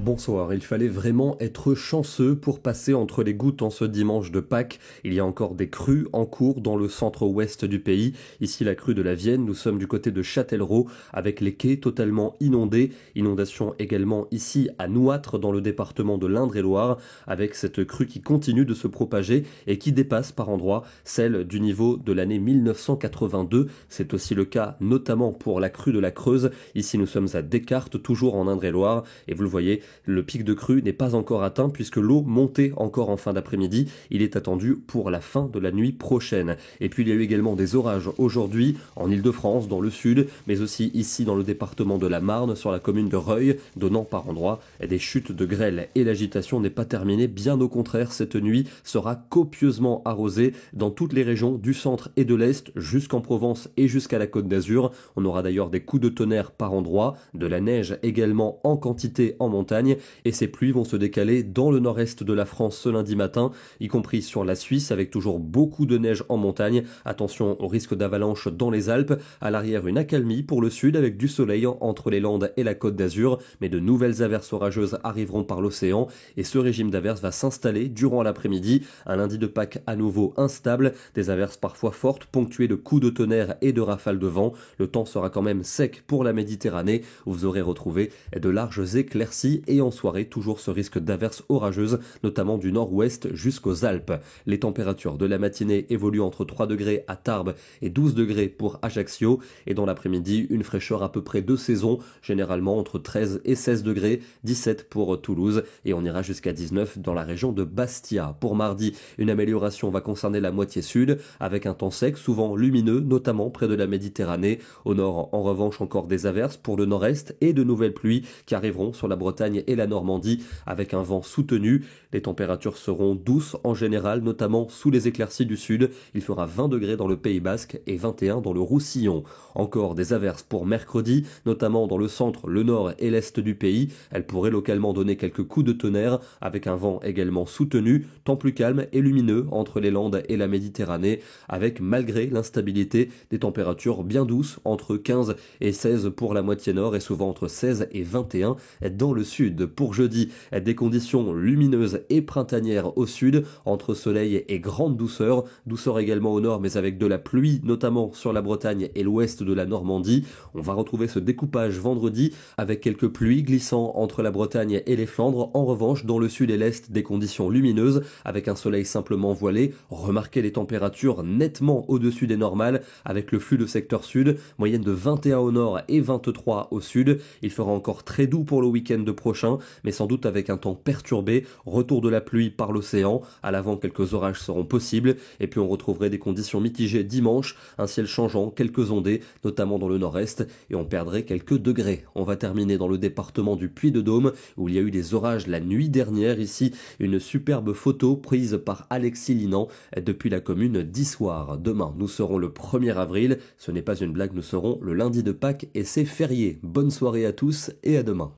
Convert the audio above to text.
Bonsoir, il fallait vraiment être chanceux pour passer entre les gouttes en ce dimanche de Pâques. Il y a encore des crues en cours dans le centre-ouest du pays. Ici la crue de la Vienne, nous sommes du côté de Châtellerault avec les quais totalement inondés. Inondation également ici à Nouâtre dans le département de l'Indre-et-Loire avec cette crue qui continue de se propager et qui dépasse par endroits celle du niveau de l'année 1982. C'est aussi le cas notamment pour la crue de la Creuse. Ici nous sommes à Descartes, toujours en Indre-et-Loire et vous le voyez, le pic de crue n'est pas encore atteint puisque l'eau montait encore en fin d'après-midi. Il est attendu pour la fin de la nuit prochaine. Et puis il y a eu également des orages aujourd'hui en Île-de-France, dans le sud, mais aussi ici dans le département de la Marne, sur la commune de Reuil, donnant par endroits des chutes de grêle. Et l'agitation n'est pas terminée, bien au contraire, cette nuit sera copieusement arrosée dans toutes les régions du centre et de l'est, jusqu'en Provence et jusqu'à la Côte d'Azur. On aura d'ailleurs des coups de tonnerre par endroits, de la neige également en quantité en montagne, et ces pluies vont se décaler dans le nord-est de la France ce lundi matin, y compris sur la Suisse avec toujours beaucoup de neige en montagne. Attention au risque d'avalanche dans les Alpes. À l'arrière, une accalmie pour le sud avec du soleil entre les Landes et la Côte d'Azur, mais de nouvelles averses orageuses arriveront par l'océan et ce régime d'averses va s'installer durant l'après-midi. Un lundi de Pâques à nouveau instable, des averses parfois fortes ponctuées de coups de tonnerre et de rafales de vent. Le temps sera quand même sec pour la Méditerranée où vous aurez retrouvé de larges éclaircies et en soirée, toujours ce risque d'averses orageuses, notamment du nord-ouest jusqu'aux Alpes. Les températures de la matinée évoluent entre 3 degrés à Tarbes et 12 degrés pour Ajaccio. Et dans l'après-midi, une fraîcheur à peu près de saison, généralement entre 13 et 16 degrés, 17 pour Toulouse. Et on ira jusqu'à 19 dans la région de Bastia. Pour mardi, une amélioration va concerner la moitié sud, avec un temps sec, souvent lumineux, notamment près de la Méditerranée. Au nord, en revanche, encore des averses pour le nord-est et de nouvelles pluies qui arriveront sur la Bretagne et la Normandie avec un vent soutenu. Les températures seront douces en général, notamment sous les éclaircies du sud. Il fera 20 degrés dans le Pays Basque et 21 dans le Roussillon. Encore des averses pour mercredi, notamment dans le centre, le nord et l'est du pays. Elles pourraient localement donner quelques coups de tonnerre avec un vent également soutenu, temps plus calme et lumineux entre les Landes et la Méditerranée avec, malgré l'instabilité, des températures bien douces entre 15 et 16 pour la moitié nord et souvent entre 16 et 21 dans le sud. Pour jeudi, des conditions lumineuses et printanières au sud, entre soleil et grande douceur. Douceur également au nord, mais avec de la pluie, notamment sur la Bretagne et l'ouest de la Normandie. On va retrouver ce découpage vendredi, avec quelques pluies glissant entre la Bretagne et les Flandres. En revanche, dans le sud et l'est, des conditions lumineuses, avec un soleil simplement voilé. Remarquez les températures nettement au-dessus des normales, avec le flux de secteur sud, moyenne de 21 au nord et 23 au sud. Il fera encore très doux pour le week-end prochain, mais sans doute avec un temps perturbé, retour de la pluie par l'océan, à l'avant quelques orages seront possibles, et puis on retrouverait des conditions mitigées dimanche, un ciel changeant, quelques ondées, notamment dans le nord-est, et on perdrait quelques degrés. On va terminer dans le département du Puy-de-Dôme, où il y a eu des orages la nuit dernière, ici une superbe photo prise par Alexis Linan depuis la commune d'Issoire. Demain, nous serons le 1er avril, ce n'est pas une blague, nous serons le lundi de Pâques et c'est férié. Bonne soirée à tous et à demain.